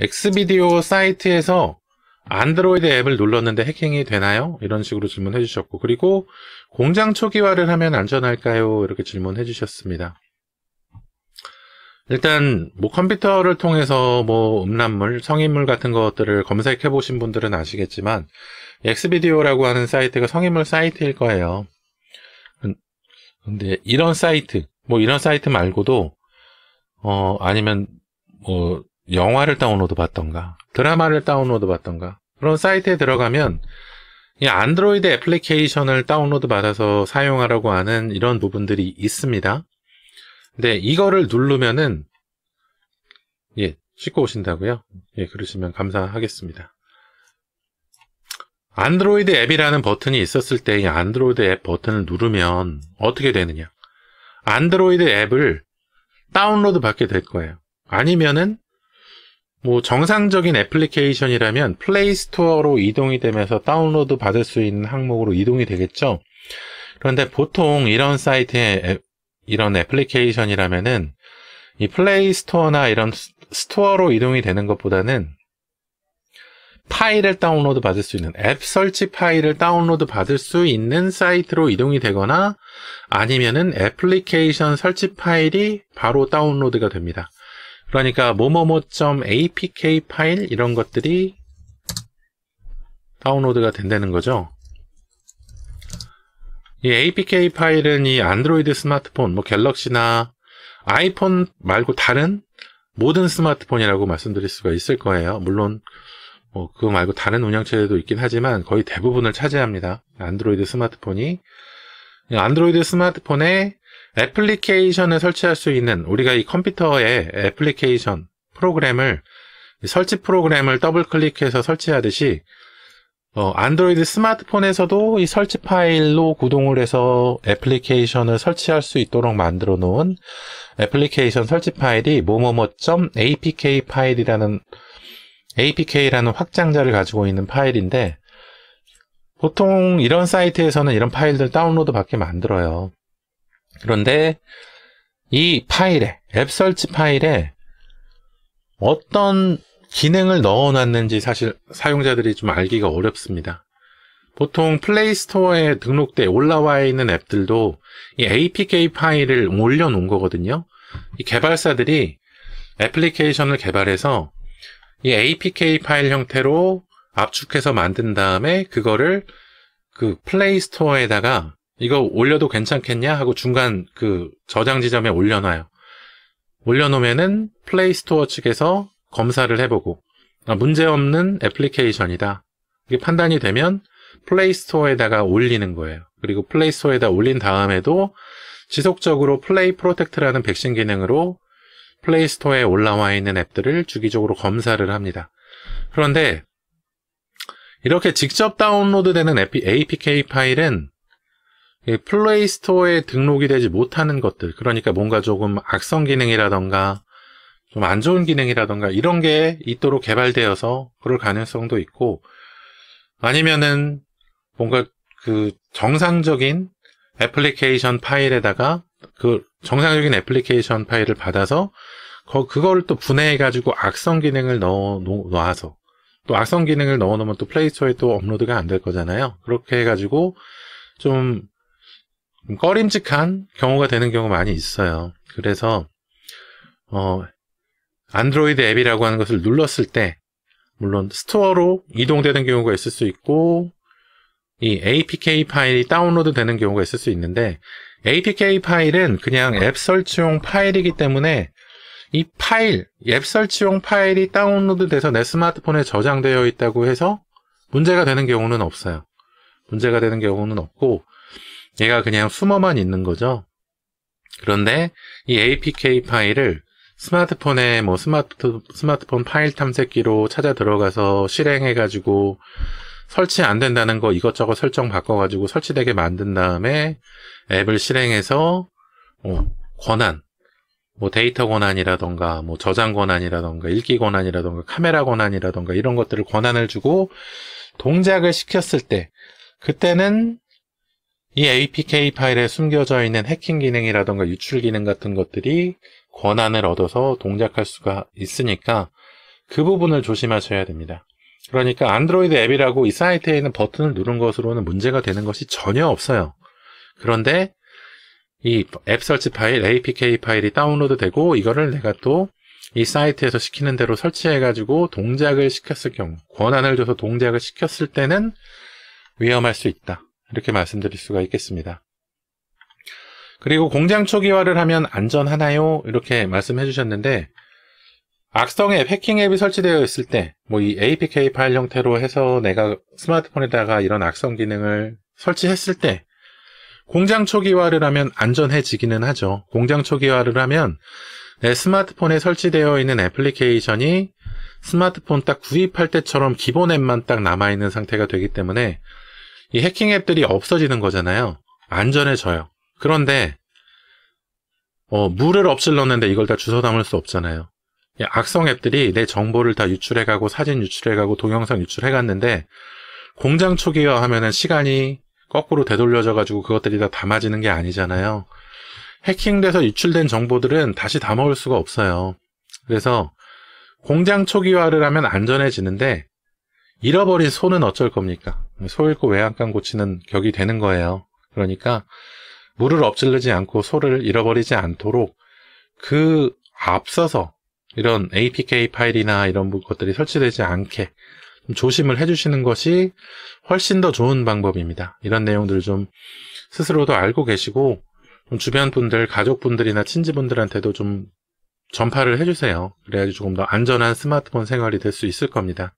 엑스비디오 사이트에서 안드로이드 앱을 눌렀는데 해킹이 되나요? 이런 식으로 질문해 주셨고, 그리고 공장 초기화를 하면 안전할까요? 이렇게 질문해 주셨습니다. 일단 뭐 컴퓨터를 통해서 뭐 음란물, 성인물 같은 것들을 검색해 보신 분들은 아시겠지만 엑스비디오라고 하는 사이트가 성인물 사이트일 거예요. 근데 이런 사이트, 뭐 이런 사이트 말고도 아니면 뭐 영화를 다운로드 받던가 드라마를 다운로드 받던가 그런 사이트에 들어가면 이 안드로이드 애플리케이션을 다운로드 받아서 사용하라고 하는 이런 부분들이 있습니다. 근데 이거를 누르면은 씻고 오신다고요? 그러시면 감사하겠습니다. 안드로이드 앱이라는 버튼이 있었을 때 이 안드로이드 앱 버튼을 누르면 어떻게 되느냐? 안드로이드 앱을 다운로드 받게 될 거예요. 아니면은 뭐 정상적인 애플리케이션이라면 플레이스토어로 이동이 되면서 다운로드 받을 수 있는 항목으로 이동이 되겠죠. 그런데 보통 이런 사이트에 이런 애플리케이션이라면은 이 플레이스토어나 이런 스토어로 이동이 되는 것보다는 파일을 다운로드 받을 수 있는 앱 설치 파일을 다운로드 받을 수 있는 사이트로 이동이 되거나 아니면은 애플리케이션 설치 파일이 바로 다운로드가 됩니다. 그러니까 뭐뭐뭐.apk 파일 이런 것들이 다운로드가 된다는 거죠. 이 apk 파일은 이 안드로이드 스마트폰, 뭐 갤럭시나 아이폰 말고 다른 모든 스마트폰이라고 말씀드릴 수가 있을 거예요. 물론 그거 말고 다른 운영체제도 있긴 하지만 거의 대부분을 차지합니다. 안드로이드 스마트폰이. 안드로이드 스마트폰에 애플리케이션을 설치할 수 있는, 우리가 이 컴퓨터에 애플리케이션 프로그램을, 설치 프로그램을 더블 클릭해서 설치하듯이 안드로이드 스마트폰에서도 이 설치 파일로 구동을 해서 애플리케이션을 설치할 수 있도록 만들어 놓은 애플리케이션 설치 파일이 뭐뭐뭐.apk 파일이라는 apk라는 확장자를 가지고 있는 파일인데, 보통 이런 사이트에서는 이런 파일들 다운로드 받게 만들어요. 그런데 이 파일에, 앱 설치 파일에 어떤 기능을 넣어놨는지 사실 사용자들이 좀 알기가 어렵습니다. 보통 플레이스토어에 등록돼 올라와 있는 앱들도 이 apk 파일을 올려놓은 거거든요. 이 개발사들이 애플리케이션을 개발해서 이 apk 파일 형태로 압축해서 만든 다음에 그거를 그 플레이스토어에다가 이거 올려도 괜찮겠냐 하고 중간 그 저장 지점에 올려놔요. 올려놓으면은 플레이스토어 측에서 검사를 해보고 문제없는 애플리케이션이다. 이게 판단이 되면 플레이스토어에다가 올리는 거예요. 그리고 플레이스토어에다 올린 다음에도 지속적으로 플레이 프로텍트라는 백신 기능으로 플레이스토어에 올라와 있는 앱들을 주기적으로 검사를 합니다. 그런데 이렇게 직접 다운로드되는 apk 파일은 플레이스토어에 등록이 되지 못하는 것들, 그러니까 뭔가 조금 악성 기능이라던가 좀 안 좋은 기능이라던가 이런 게 있도록 개발되어서 그럴 가능성도 있고, 아니면은 뭔가 그 정상적인 애플리케이션 파일에다가 그 정상적인 애플리케이션 파일을 받아서 그거를 또 분해해 가지고 악성 기능을 넣어놔서, 또 악성 기능을 넣어놓으면 또 플레이스토어에 또 업로드가 안 될 거잖아요. 그렇게 해가지고 좀 꺼림직한 경우가 되는 경우가 많이 있어요. 그래서 안드로이드 앱이라고 하는 것을 눌렀을 때 물론 스토어로 이동되는 경우가 있을 수 있고 이 apk 파일이 다운로드 되는 경우가 있을 수 있는데, apk 파일은 그냥 앱 설치용 파일이기 때문에 이 파일, 앱 설치용 파일이 다운로드 돼서 내 스마트폰에 저장되어 있다고 해서 문제가 되는 경우는 없어요. 문제가 되는 경우는 없고 얘가 그냥 숨어만 있는 거죠. 그런데 이 apk 파일을 스마트폰에 뭐 스마트폰 파일 탐색기로 찾아 들어가서 실행해가지고 설치 안 된다는 거 이것저것 설정 바꿔가지고 설치되게 만든 다음에 앱을 실행해서 권한, 뭐 데이터 권한이라던가 뭐 저장 권한이라던가 읽기 권한이라던가 카메라 권한이라던가 이런 것들을 권한을 주고 동작을 시켰을 때, 그때는 이 apk 파일에 숨겨져 있는 해킹 기능이라던가 유출 기능 같은 것들이 권한을 얻어서 동작할 수가 있으니까 그 부분을 조심하셔야 됩니다. 그러니까 안드로이드 앱이라고 이 사이트에 있는 버튼을 누른 것으로는 문제가 되는 것이 전혀 없어요. 그런데 이 앱 설치 파일, APK 파일이 다운로드 되고 이거를 내가 또 이 사이트에서 시키는 대로 설치해가지고 동작을 시켰을 경우, 권한을 줘서 동작을 시켰을 때는 위험할 수 있다. 이렇게 말씀드릴 수가 있겠습니다. 그리고 공장 초기화를 하면 안전하나요? 이렇게 말씀해 주셨는데, 악성 앱, 해킹 앱이 설치되어 있을 때, 뭐 이 APK 파일 형태로 해서 내가 스마트폰에다가 이런 악성 기능을 설치했을 때, 공장 초기화를 하면 안전해지기는 하죠. 공장 초기화를 하면 내 스마트폰에 설치되어 있는 애플리케이션이 스마트폰 딱 구입할 때처럼 기본 앱만 딱 남아있는 상태가 되기 때문에 이 해킹 앱들이 없어지는 거잖아요. 안전해져요. 그런데 물을 엎질렀는데 이걸 다 주워 담을 수 없잖아요. 악성 앱들이 내 정보를 다 유출해가고 사진 유출해가고 동영상 유출해갔는데 공장 초기화 하면은 시간이 거꾸로 되돌려져가지고 그것들이 다 담아지는 게 아니잖아요. 해킹돼서 유출된 정보들은 다시 담아올 수가 없어요. 그래서 공장 초기화를 하면 안전해지는데 잃어버린 소는 어쩔 겁니까? 소 잃고 외양간 고치는 격이 되는 거예요. 그러니까 물을 엎질르지 않고 소를 잃어버리지 않도록 그 앞서서 이런 APK 파일이나 이런 것들이 설치되지 않게 좀 조심을 해주시는 것이 훨씬 더 좋은 방법입니다. 이런 내용들을 좀 스스로도 알고 계시고 좀 주변 분들, 가족분들이나 친지분들한테도 좀 전파를 해주세요. 그래야지 조금 더 안전한 스마트폰 생활이 될 수 있을 겁니다.